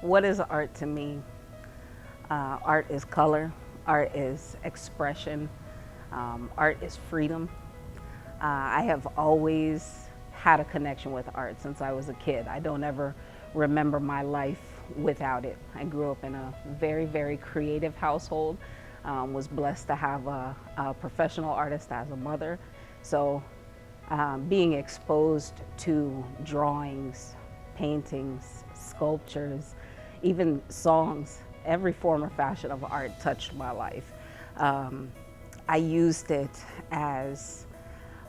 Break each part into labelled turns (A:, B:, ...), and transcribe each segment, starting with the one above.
A: What is art to me? Art is color, art is expression, art is freedom. I have always had a connection with art since I was a kid. I don't ever remember my life without it. I grew up in a very, very creative household, was blessed to have a professional artist as a mother. So being exposed to drawings, paintings, sculptures, even songs, every form or fashion of art touched my life. I used it as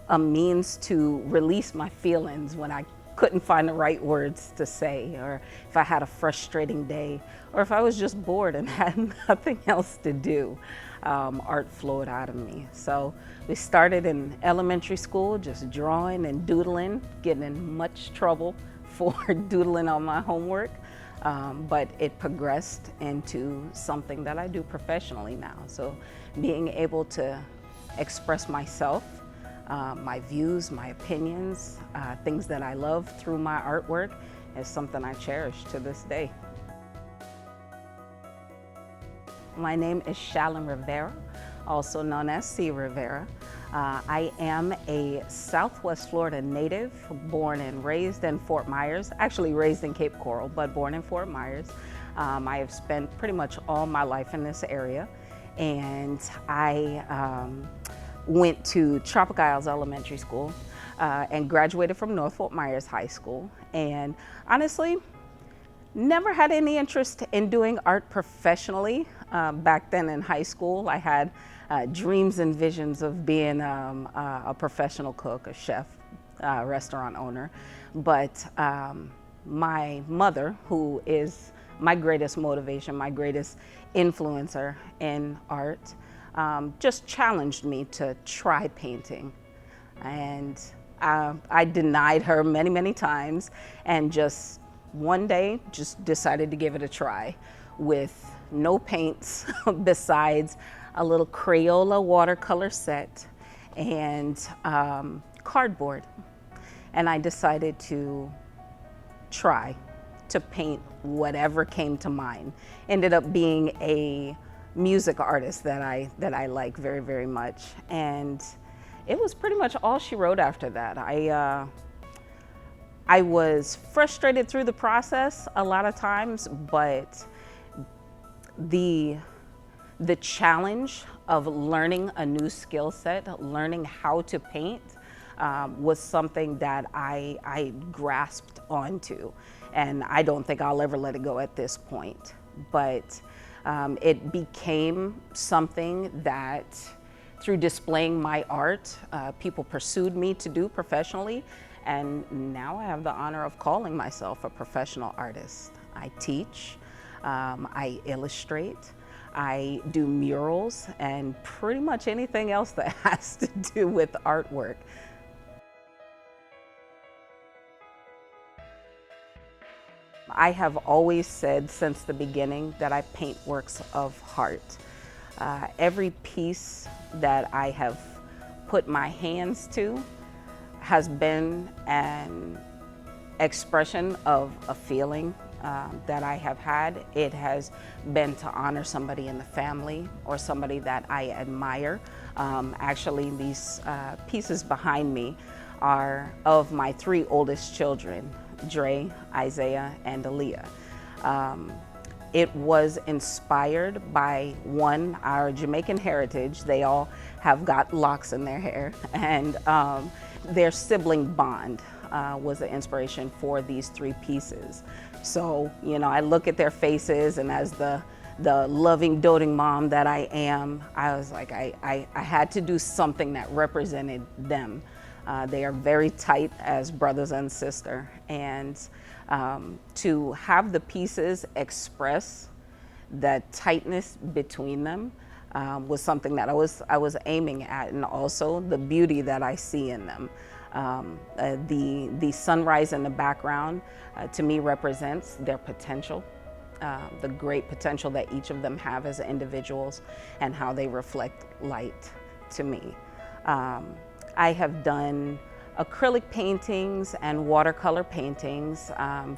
A: a means to release my feelings when I couldn't find the right words to say, or if I had a frustrating day, or if I was just bored and had nothing else to do. Art flowed out of me. So we started in elementary school just drawing and doodling, getting in much trouble for doodling on my homework, but it progressed into something that I do professionally now. So being able to express myself, my views, my opinions, things that I love through my artwork is something I cherish to this day. My name is Challen Rivera, also known as C. Rivera. I am a Southwest Florida native, born and raised in Fort Myers, actually raised in Cape Coral, but born in Fort Myers. I have spent pretty much all my life in this area, and I went to Tropic Isles Elementary School and graduated from North Fort Myers High School. And honestly, never had any interest in doing art professionally. Back then in high school, I had dreams and visions of being a professional cook, a chef, restaurant owner. But my mother, who is my greatest motivation, my greatest influencer in art, just challenged me to try painting. And I denied her many, many times, and just one day just decided to give it a try with no paints besides a little Crayola watercolor set and cardboard. And I decided to try to paint whatever came to mind. Ended up being a music artist that I like very, very much. And it was pretty much all she wrote after that. I was frustrated through the process a lot of times, but the challenge of learning a new skill set, learning how to paint, was something that I grasped onto. And I don't think I'll ever let it go at this point. But it became something that, through displaying my art, people pursued me to do professionally. And now I have the honor of calling myself a professional artist. I teach, I illustrate, I do murals, and pretty much anything else that has to do with artwork. I have always said since the beginning that I paint works of art. Every piece that I have put my hands to has been an expression of a feeling that I have had. It has been to honor somebody in the family or somebody that I admire. Actually, these pieces behind me are of my three oldest children, Dre, Isaiah, and Aaliyah. It was inspired by, one, our Jamaican heritage. They all have got locks in their hair, and their sibling bond was the inspiration for these three pieces. So, you know, I look at their faces, and as the loving, doting mom that I am, I was like, I had to do something that represented them. They are very tight as brothers and sisters, and to have the pieces express the tightness between them was something that I was aiming at, and also the beauty that I see in them. The sunrise in the background to me represents their potential, the great potential that each of them have as individuals, and how they reflect light to me. I have done acrylic paintings and watercolor paintings,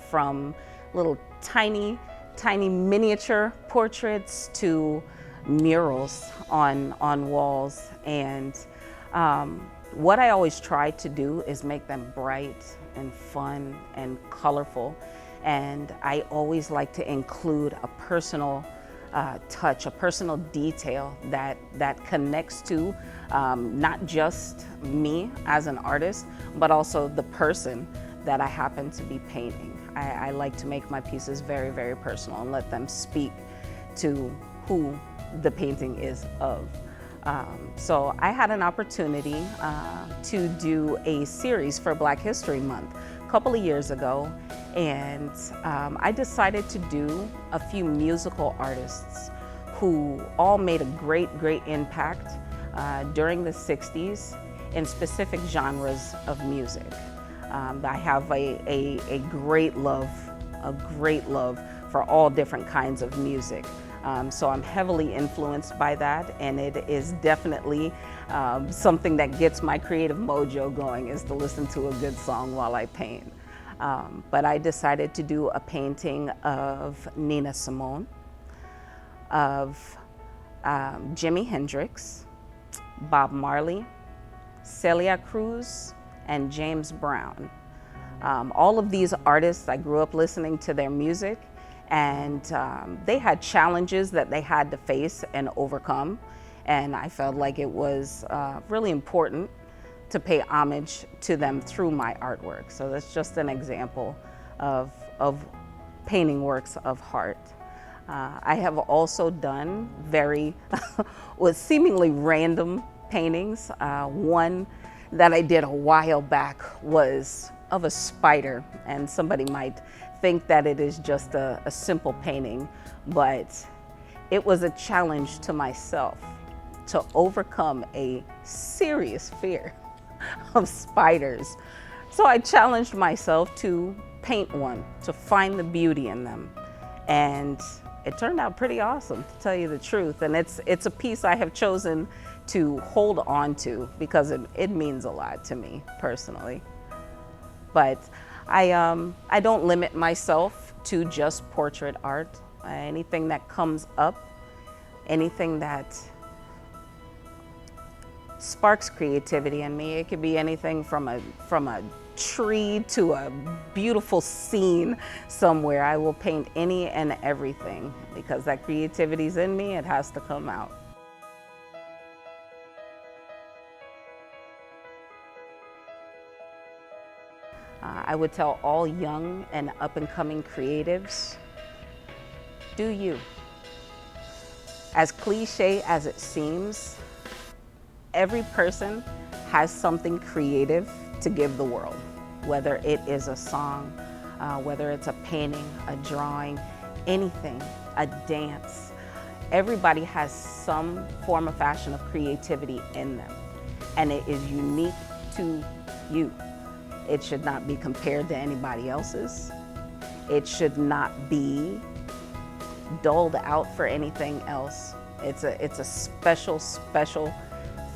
A: from little tiny tiny miniature portraits to murals on walls. And what I always try to do is make them bright and fun and colorful. And I always like to include a personal touch, a personal detail that connects to not just me as an artist, but also the person that I happen to be painting. I like to make my pieces very, very personal and let them speak to who the painting is of. So I had an opportunity to do a series for Black History Month a couple of years ago, and I decided to do a few musical artists who all made a great impact during the 60s in specific genres of music. I have a great love for all different kinds of music. So I'm heavily influenced by that, and it is definitely something that gets my creative mojo going, is to listen to a good song while I paint. But I decided to do a painting of Nina Simone, of Jimi Hendrix, Bob Marley, Celia Cruz, and James Brown. All of these artists, I grew up listening to their music, and they had challenges that they had to face and overcome. And I felt like it was really important to pay homage to them through my artwork. So that's just an example of painting works of art. I have also done with seemingly random paintings. One that I did a while back was of a spider, and somebody might think that it is just a simple painting, but it was a challenge to myself to overcome a serious fear of spiders. So I challenged myself to paint one, to find the beauty in them. And it turned out pretty awesome, to tell you the truth. And it's a piece I have chosen to hold on to because it means a lot to me personally. But I don't limit myself to just portrait art. Anything that comes up, anything that sparks creativity in me. It could be anything from a tree to a beautiful scene somewhere. I will paint any and everything because that creativity's in me. It has to come out. I would tell all young and up-and-coming creatives, do you. As cliche as it seems, every person has something creative to give the world, whether it is a song, whether it's a painting, a drawing, anything, a dance. Everybody has some form or fashion of creativity in them, and it is unique to you. It should not be compared to anybody else's. It should not be doled out for anything else. It's a special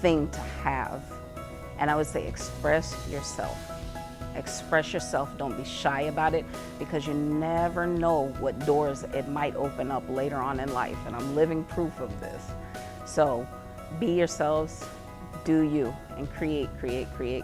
A: thing to have. And I would say express yourself. Express yourself, don't be shy about it, because you never know what doors it might open up later on in life, and I'm living proof of this. So be yourselves, do you, and create.